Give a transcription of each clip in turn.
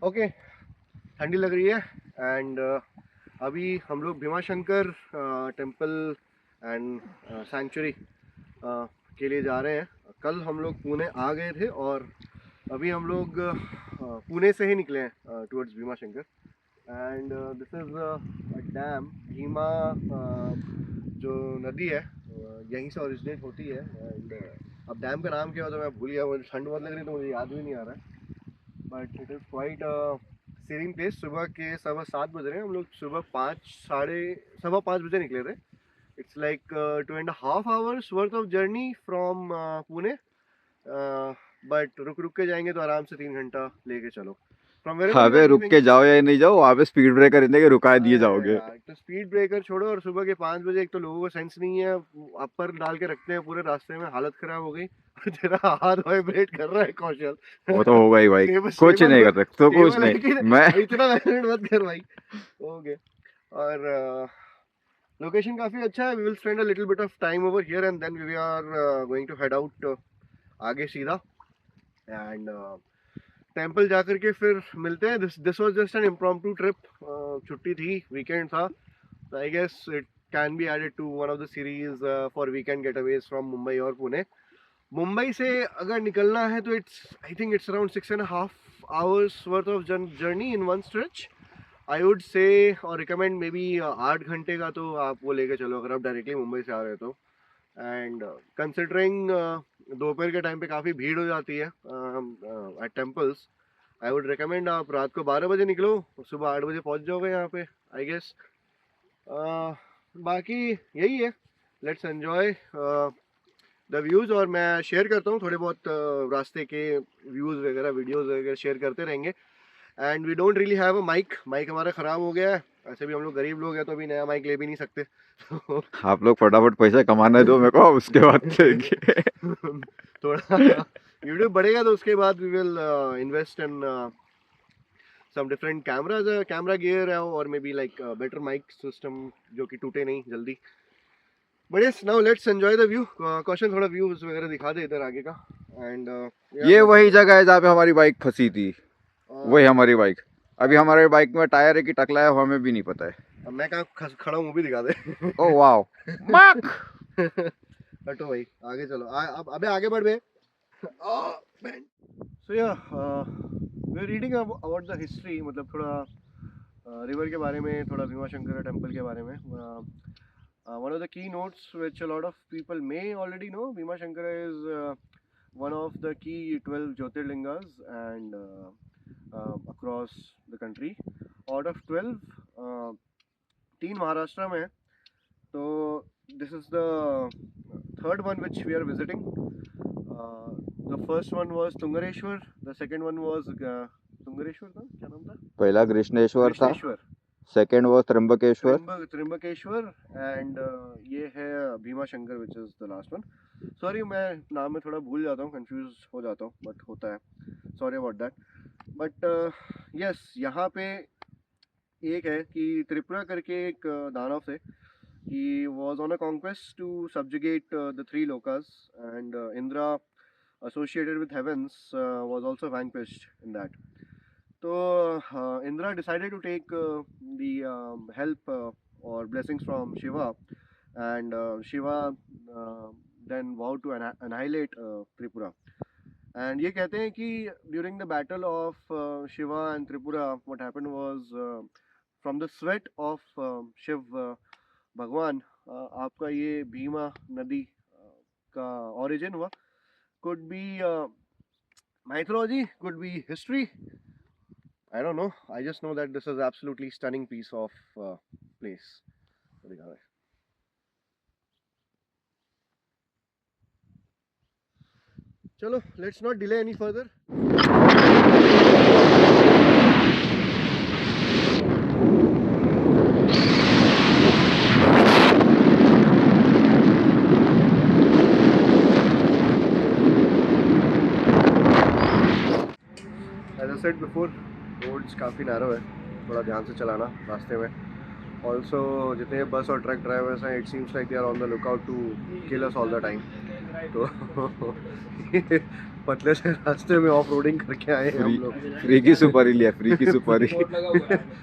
Okay, ठंडी लग रही है एंड अभी हम लोग भीमाशंकर टेम्पल एंड सैंक्चुरी के लिए जा रहे हैं। कल हम लोग पुणे आ गए थे और अभी हम लोग पुणे से ही निकले हैं towards Bhimashankar and this is a dam Bhima जो नदी है यहीं से ओरिजिनेट होती है एंड अब डैम का नाम क्या होता है मैं भूल गया, मुझे ठंड बहुत लग रही है तो मुझे याद भी नहीं आ रहा है। But it is quite shearing place. सुबह के 7:15 बज रहे हैं, हम लोग सुबह 5 बजे निकले थे। It's like 2.5 hours worth of journey from Pune, but रुक रुक के जाएंगे तो आराम से 3 घंटा लेके चलो from wherever you are अबे रुक लिविंग। के जाओ या नहीं जाओ, वहाँ पे स्पीड ब्रेकर इतने के रुका दिए अरे जाओगे। यार, तो स्पीड ब्रेकर छोड़ो और सुबह के 5 बजे एक तो लोगों को सेंस नहीं है, अपर डाल के रखते हैं पूरे रास्ते में, हालत खराब हो गई। और तेरा हाथ वाइब्रेट कर रहा है कौशल। वो तो होगा ही भाई, कुछ स्टेबल नहीं कर सकते, तो कुछ स्टेबल है कि नहीं मैं। इतना वाइब्रेट मत कर भाई। ओके, और लोकेशन काफ़ी अच्छा है। We will spend a little bit of time over here and then we are going to head out आगे सीधा एंड टेंपल जा करके फिर मिलते हैं। This was just an impromptu trip, छुट्टी थी, वीकेंड था, तो I guess it can be added to one of the series for weekend getaways from Mumbai और पुणे। मुंबई से अगर निकलना है तो it's I think it's around 6.5 hours worth of journey in one stretch. I would say और recommend may be 8 घंटे का तो आप वो लेके चलो अगर आप डायरेक्टली मुंबई से आ रहे हो तो। एंड कंसिडरिंग दोपहर के टाइम पे काफ़ी भीड़ हो जाती है at temples, I would recommend आप रात को 12 बजे निकलो, सुबह 8 बजे पहुंच जाओगे यहाँ पे आई गेस। बाकी यही है, लेट्स एन्जॉय द व्यूज़। और मैं शेयर करता हूँ थोड़े बहुत रास्ते के व्यूज़ वगैरह, वीडियोज़ वगैरह शेयर करते रहेंगे। And we don't really have a mic, mic हमारा ख़राब हो गया है, ऐसे भी हम लोग गरीब लोग हैं तो अभी नया माइक ले भी नहीं सकते। आप लोग फटाफट पैसे कमाने दो मेरे को, उसके बाद देंगे। थोड़ा यूट्यूब बढ़ेगा तो उसके बाद we will invest in some different cameras, camera gear or maybe like a better mic system जो कि टूटे नहीं जल्दी। But yes, now let's enjoy the view. कौशल थोड़ा व्यूज वगैरह दिखा दे इधर आगे का एंड ये वही जगह है जहाँ पे हमारी बाइक फंसी थी, वही हमारी बाइक। अभी हमारे बाइक में टायर है कि टकला है हमें भी नहीं पता है। अब मैं कहाँ खड़ा हूँ वो भी दिखा दे। ओ वाओ माक। हटो भाई, आगे चलो। अब अबे आगे बढ़ बे। सो या we are reading about the history, मतलब थोड़ा रिवर के बारे में, थोड़ा भीमाशंकर टेम्पल के बारे में। one of the keynotes which a lot of people may already know, Bhimashankara is one of the key 12 Jyotirlingas and across the country. Out of 12, 3 Maharashtra में है, तो this is the third one which we are visiting. The first one was Tungareshwar, the second one was Tungareshwar था, क्या नाम था? पहला कृष्णेश्वर था, Krishneshwar, second वो त्र्यंबकेश्वर, त्रिम्बकेश्वर एंड ये है Bhimashankar which is the last one. Sorry, मैं नाम में थोड़ा भूल जाता हूँ, कंफ्यूज हो जाता हूँ, बट होता है, sorry about that. But yes, यहाँ पे एक है कि त्रिपुरा करके एक दानव थे, he was on a conquest to subjugate the 3 lokas and Indra associated with heavens was also vanquished in that. So Indra decided to take the help or blessings from Shiva, and Shiva then vowed to annihilate Tripura. And ये कहते हैं कि during the battle of Shiva and Tripura, what happened was from the sweat of Shiv भगवान, आपका ये भीमा नदी का origin हुआ। Could be mythology, could be history, I don't know. I just know that this is absolutely stunning piece of place. चलो, let's not delay any further. As I said before, roads काफ़ी narrow है, थोड़ा ध्यान से चलाना रास्ते में। Also, जितने बस और ट्रक ड्राइवर्स हैं, it seems like they are on the lookout to kill us all the time. तो पतले से रास्ते में ऑफ रोडिंग करके आए हैं हम लोग। फ्री की सुपारी लिया, फ्री की सुपारी।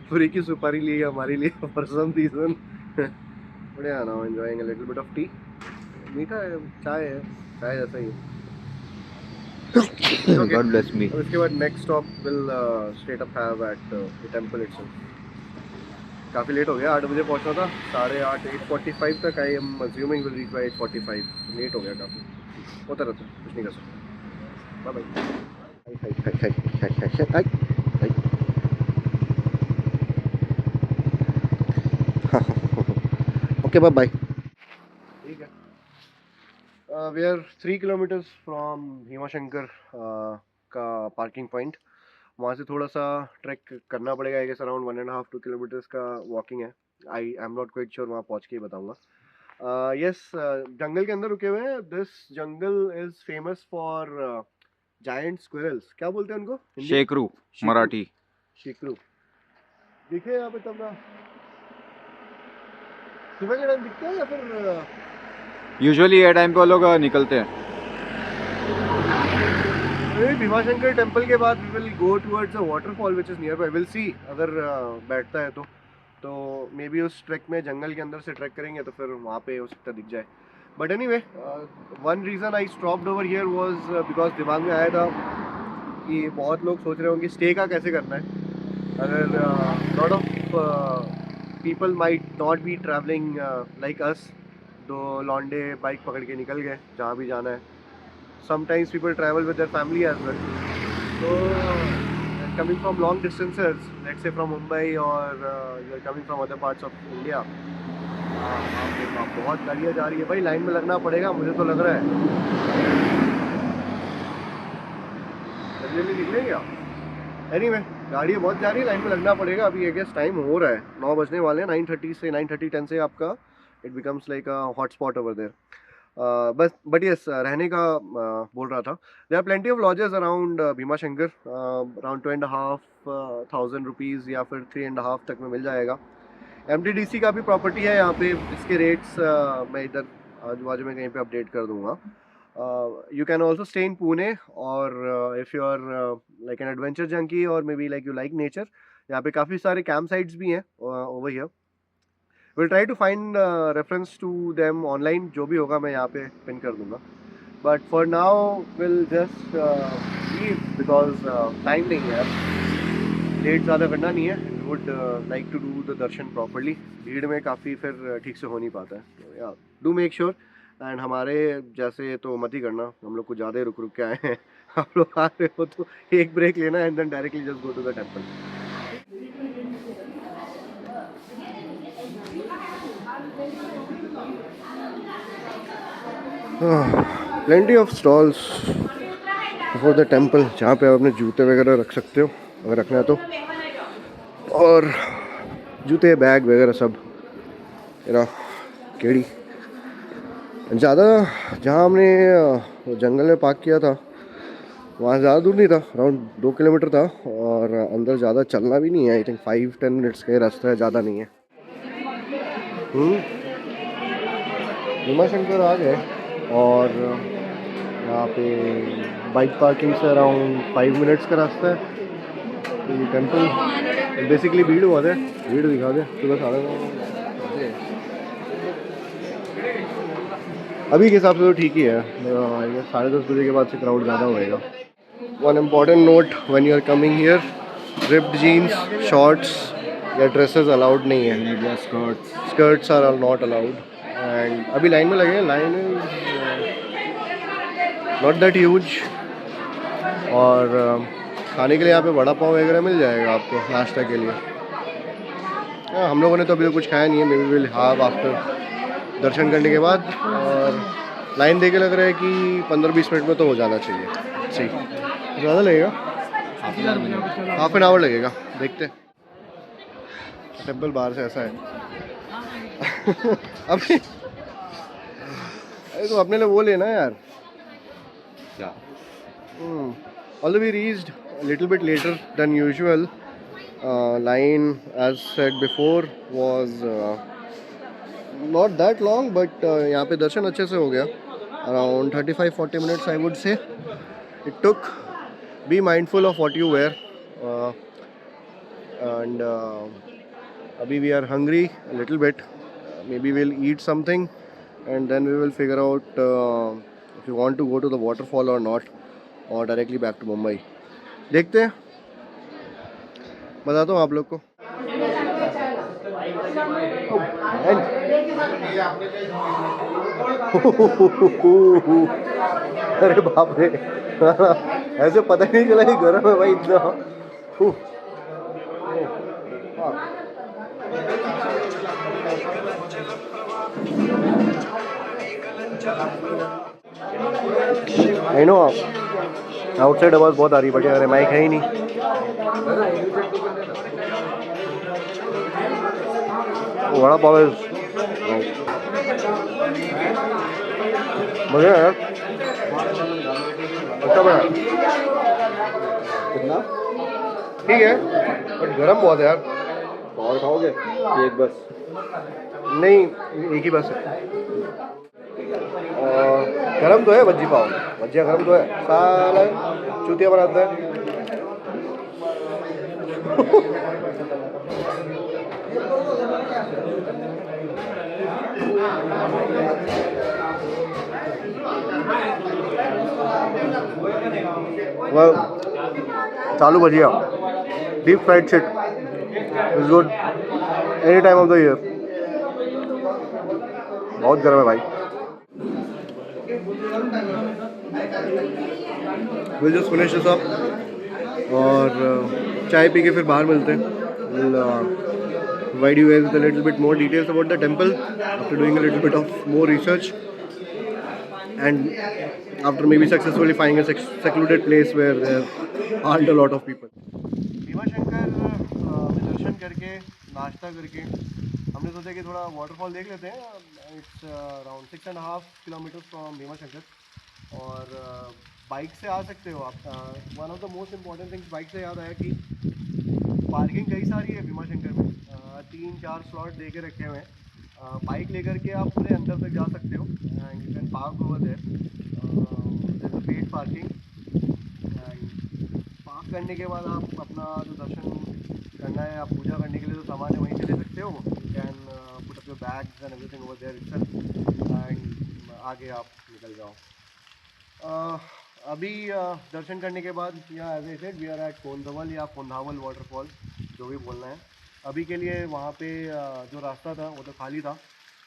फ्री की सुपारी ली हमारे लिए फॉर सम रीजन। बढ़िया ना, enjoying a little bit of tea. मीठा है, चाय है, चाय जैसा ही है। Okay. God bless me. अब इसके बाद next stop will straight up have at the temple itself. काफ़ी लेट हो गया, 8 बजे पहुंचना था, 8:30 8:45 तक। I am assuming will reach by 8:45। Late हो गया काफ़ी, होता रहता है, कुछ नहीं कर सकते। Bye bye. Okay bye bye. ठीक है, we are 3 kilometres from Bhimashankar का पार्किंग पॉइंट। वहाँ से थोड़ा सा ट्रैक करना पड़ेगा, आई गेस अराउंड 1.5 2 किलोमीटर्स का वॉकिंग है। I am not quite sure, वहाँ पहुँच के ही बताऊँगा। यस, जंगल के अंदर रुके हुए हैं। This jungle is famous for giant squirrels. क्या बोलते हैं उनको हिंदी? शेकरू, मराठी। शिकरू। दिखे यहाँ पे तब ना, सुबह के टाइम दिखते हैं या फिर यूजुअली ये टाइम पे वो लोग निकलते हैं। भीमाशंकर टेम्पल के बाद we will go towards a waterfall which is nearby. Will see, अगर बैठता है तो मे बी उस ट्रैक में जंगल के अंदर से ट्रैक करेंगे तो फिर वहाँ पे हो सकता दिख जाए। But any way, one reason I stopped over here was because दिमाग में आया था कि बहुत लोग सोच रहे होंगे स्टे का कैसे करना है। अगर lot of people might not be travelling like us, दो लॉन्डे बाइक पकड़ के निकल गए जहाँ भी जाना है। Sometimes people travel with their family as well. So, coming from long distances, let's say from Mumbai or you're coming from other parts of India, बहुत गाड़ियाँ जा रही है भाई, लाइन में लगना पड़ेगा मुझे तो लग रहा है। जल्दी निकलेंगे क्या? Anyway, गाड़ियाँ बहुत जा रही है, लाइन में लगना पड़ेगा। अभी आई गेस टाइम हो रहा है, 9 बजने वाले हैं। 9:30 से 9:30-10 से आपका it becomes like a hot spot over there. बस बट यस, रहने का बोल रहा था। There are plenty of lodges around Bhimashankar, around 2,500 rupees या फिर 3.5 तक में मिल जाएगा। MTDC का भी प्रॉपर्टी है यहाँ पे, इसके रेट्स मैं इधर आजू बाजू में कहीं पे अपडेट कर दूँगा। You can also stay in Pune, और if you are like an adventure junkie और maybe like you like nature, यहाँ पे काफ़ी सारे कैंप साइट्स भी हैं over here. Will try to find reference to them online, जो भी होगा मैं यहाँ पे पिन कर दूंगा। But for now will just leave because time नहीं है यार, लेट ज़्यादा करना नहीं है। Would like to do the darshan properly. भीड़ में काफ़ी फिर ठीक से हो नहीं पाता है, तो या डू मेक श्योर। एंड हमारे जैसे तो मत ही करना, हम लोग कुछ ज़्यादा ही रुक रुक के आए हैं। आप लोग आ रहे हो तो एक ब्रेक लेना and then directly just go to the temple. Plenty of stalls before the temple, जहाँ पे आप अपने जूते वगैरह रख सकते हो अगर रखना है तो, और जूते बैग वगैरह सब। मेरा केड़ी ज़्यादा, जहाँ हमने जंगल में पार्क किया था वहाँ ज़्यादा दूर नहीं था, अराउंड 2 किलोमीटर था, और अंदर ज़्यादा चलना भी नहीं है। आई थिंक 5-10 मिनट्स का ही रास्ता है, ज़्यादा नहीं है। भीमाशंकर आ गए, और यहाँ पे बाइक पार्किंग से अराउंड 5 मिनट्स का रास्ता है। तो ये टेम्पल बेसिकली भीड़ बहुत है, भीड़ दिखा दे। सुबह 9:30 अभी के हिसाब से तो ठीक ही है, 10:30 बजे के बाद से क्राउड ज़्यादा होएगा। One important note, when you are coming here, ripped jeans, shorts या ड्रेसेस अलाउड नहीं है। Skirts are not allowed. And अभी लाइन में लगे हैं, लाइन नॉट दैट ह्यूज। और खाने के लिए यहाँ पे वड़ा पाव वगैरह मिल जाएगा आपको नाश्ता के लिए। हम लोगों ने तो अभी तो कुछ खाया नहीं है, maybe will have after दर्शन करने के बाद। और लाइन देख के लग रहा है कि 15-20 मिनट में तो हो जाना चाहिए। सही, ज़्यादा लगेगा, हाफ एन आवर लगेगा, देखते हैं। टेम्पल बाहर से ऐसा है। अभी अरे तो अपने लिए वो लेना है यार क्या। Although we reached a little bit later than usual, line as said before was not that long, but यहाँ पे दर्शन अच्छे से हो गया, around 35-40 minutes I would say. it took. Be mindful of what you wear. And abhi we are hungry a little bit. Maybe we'll eat something and then we will figure out if we want to go to the waterfall or not, or directly back to Mumbai. देखते हैं, बताता हूँ आप लोग को. अरे बाप रे, ऐसे पता ही नहीं चला कि गर्म है भाई इतना. आई नो आउटसाइड आवाज बहुत आ रही, बट यार माइक है ही नहीं. वड़ा पाव है बढ़िया यार, अच्छा बना. कितना ठीक है बट गर्म बहुत है यार. और खाओगे? एक बस. नहीं, एक ही बस है. और गरम तो है भज्जी पाव, भजिया गरम तो है. साला चूतिया बनाता है. well, चालू भजिया, deep fried shit is good any time of the year. बहुत गर्म है भाई. we'll just finish this up और चाय पी के फिर बाहर मिलते हैं. we'll provide you guys with a little bit more details about the temple after doing a little bit of more research and after maybe successfully finding a secluded place where there aren't a lot of people. Bhima Shankar में दर्शन करके नाश्ता करके हमने सोचा कि थोड़ा waterfall देख लेते हैं. It's around 6.5 kilometre from Bhima Shankar और बाइक से आ सकते हो आप. One of the most important things bike से याद आया कि पार्किंग कई सारी है भीमा शंकर में. 3-4 स्लॉट दे के रखे हुए हैं. बाइक लेकर के आप पूरे अंदर तक जा सकते हो and you can park over there. There is paid parking and park करने के बाद आप अपना जो दर्शन करना है, आप पूजा करने के लिए जो सामान है वहीं से ले सकते हो. You can put up your bags and everything over there itself and आगे आप निकल जाओ. अभी दर्शन करने के बाद या as I said we are at Kondhwal या कोंधावल वाटरफॉल, जो भी बोलना है. अभी के लिए वहाँ पे जो रास्ता था वो तो खाली था,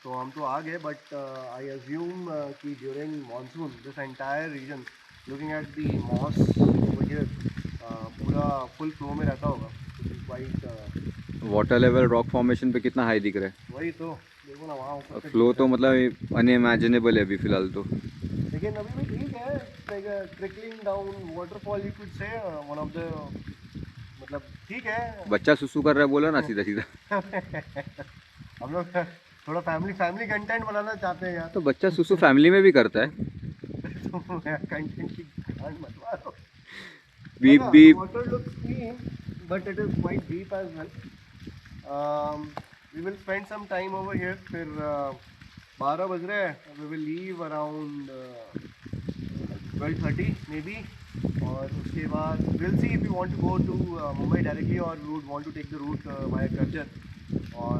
तो हम तो आ गए. बट आई अज्यूम कि during monsoon this entire region looking at the moss over here पूरा फुल फ्लो में रहता होगा. Quite water level rock formation पे कितना हाई दिख रहा है. वही तो देखो ना वहाँ ऊपर फ्लो तो मतलब अनइमेजिनेबल है अभी फिलहाल तो. लेकिन अभी भी ठीक है. Trickling down waterfall you could say one of the, मतलब ठीक है. बच्चा सुसु कर रहा है बोला ना सीधा सीधा. हम लोग थोड़ा फैमिली कंटेंट बनाना चाहते हैं यार. तो बच्चा सुसु फैमिली में भी करता है. कंटेंट की गांड मत मारो. Beep beep. Water looks clean but it is quite deep as well. We will spend some time over here. फिर 12 बज रहे हैं. We will leave around 12:30 maybe. और उसके बाद will see if you want to go to Mumbai directly और we would want to take the route via Karjat. और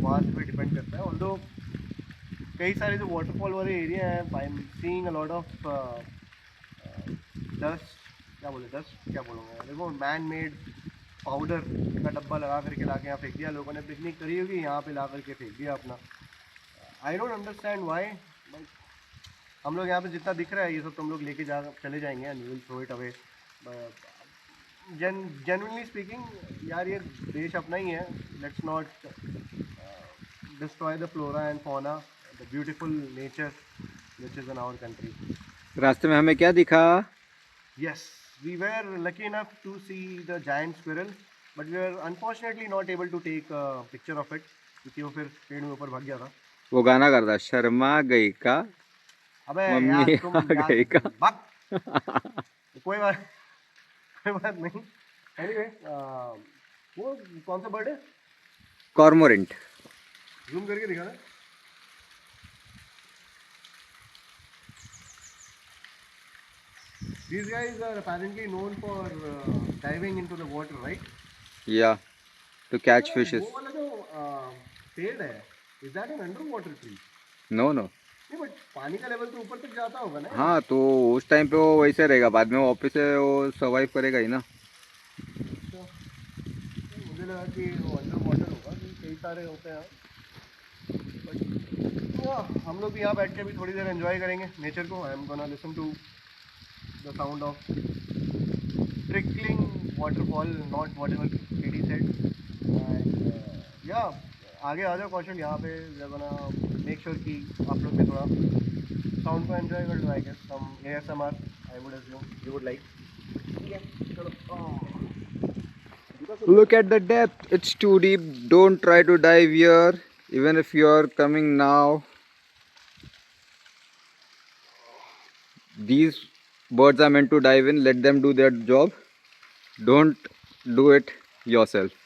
वहाँ से फिर डिपेंड करता है. ऑल्दो कई सारे जो वाटरफॉल वाले एरिया हैं, I am seeing a lot of dust. क्या बोलूँगा, देखो मैन मेड पाउडर का डब्बा लगा करके ला के यहाँ फेंक दिया. लोगों ने पिकनिक करी होगी, यहाँ पे ला करके फेंक दिया अपना. I don't understand why. हम लोग यहाँ पे जितना दिख रहा है ये सब तुम लोग लेके चले जाएंगे and you will throw it away. Genuinely speaking यार ये देश अपना ही है. Let's not destroy the flora and fauna, the beautiful nature which is in our country. रास्ते में हमें क्या दिखा? Yes, we were lucky enough to see the giant squirrel, but we were unfortunately not able to take a picture of it क्योंकि वो फिर पेड़ में ऊपर भाग गया था. वो गाना करता शर्मा गई का अबे मम्मी यार तुम आ गई का. कोई बात नहीं. Anyway, वो कौन सा बर्ड है? कॉर्मोरेंट. जूम करके दिखाना. These guys are apparently known for diving into the water, right? Yeah, to catch So fishes. वो वाला जो पेड़ है, is that an underwater tree? No, no. नहीं बट पानी का लेवल तो ऊपर तक जाता होगा ना यार। हाँ, तो उस टाइम पे वो वैसे रहेगा, बाद में वापस से वो सर्वाइव करेगा ही ना। अच्छा, मुझे लगा कि वो अंडर वाटर होगा क्योंकि कई सारे होते हैं। बट हम लोग भी यहाँ बैठ के भी थोड़ी देर एंजॉय करेंगे नेचर को। I am gonna listen to the sound of trickling waterfall, not whatever KD said. And या आगे आ जाओ कौशल, यहाँ पे we are gonna make sure कि आप लोग भी थोड़ा साउंड को एंजॉय कर लो। I guess some ASMR I would assume you would like. ठीक है, चलो। Look at the depth. It's too deep. Don't try to dive here. Even if you are coming now, these birds are meant to dive in. Let them do their job. Don't do it yourself.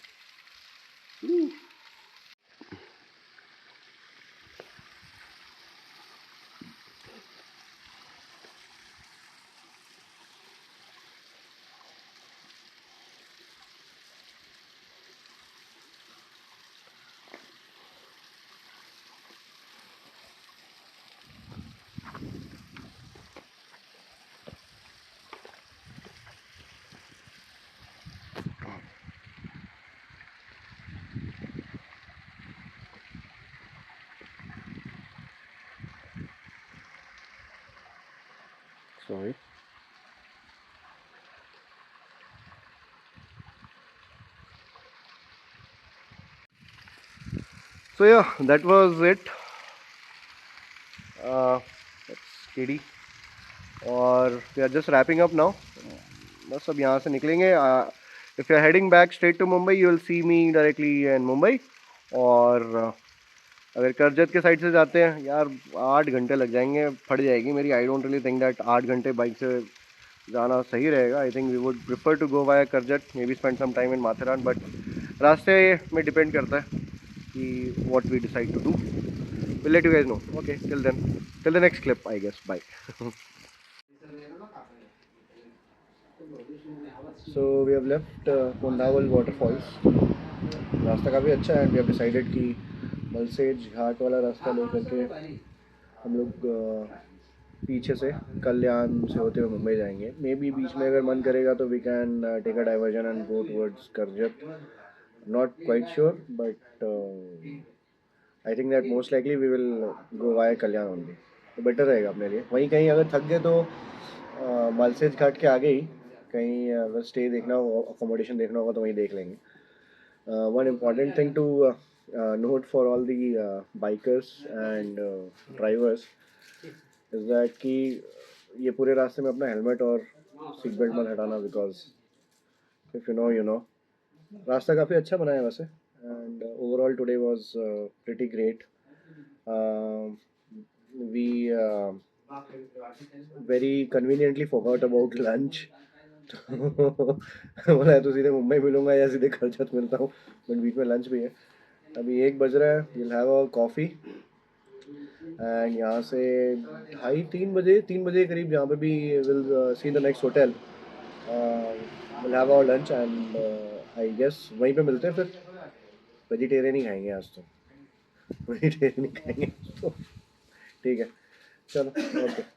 Sorry. So yeah, that was it. That's KD. और we are just wrapping up now. बस अब यहाँ से निकलेंगे. If you are heading back straight to Mumbai, you will see me directly in Mumbai. और अगर करजत के side से जाते हैं यार 8 घंटे लग जाएंगे, फट जाएगी मेरी. I don't really think that 8 घंटे बाइक से जाना सही रहेगा. I think we would prefer to go via Karjat, maybe spend some time in Matheran. But रास्ते में डिपेंड करता है कि what we decide to do. Will let you guys know. Okay, till the next clip I guess. Bye. So we have left Kondawal waterfalls. रास्ता काफ़ी अच्छा है. We have decided कि मलसेज घाट वाला रास्ता लेकर के हम लोग पीछे से कल्याण से होते हुए मुंबई जाएंगे. मे बी बीच में अगर मन करेगा तो we can take a diversion and go towards Karjat. Not quite sure but I think that most likely we will go via Kalyan only. तो बेटर रहेगा अपने लिए. वहीं कहीं अगर थक गए तो मलसेज घाट के आगे ही कहीं अगर स्टे देखना हो, अकोमोडेशन देखना होगा तो वहीं देख लेंगे. One important thing to note for all the bikers and drivers is that कि ये पूरे रास्ते में अपना हेलमेट और सीट बेल्ट मत हटाना, because if you know you know. रास्ता काफ़ी अच्छा बना है वैसे. And overall today was pretty great. We very conveniently forgot about lunch. बोला तो सीधे मुंबई मिलूंगा या सीधे करजत मिलता हूँ, बट बीच में लंच भी है. अभी 1 बज रहा है. Will have a coffee and यहाँ से 3 बजे करीब यहाँ पे भी will see the next hotel. Will have our lunch and I guess वहीं पे मिलते हैं फिर. वेजिटेरियन ही खाएंगे आज तो. वेजिटेरियन ही खाएंगे तो ठीक है. चलो, ओके.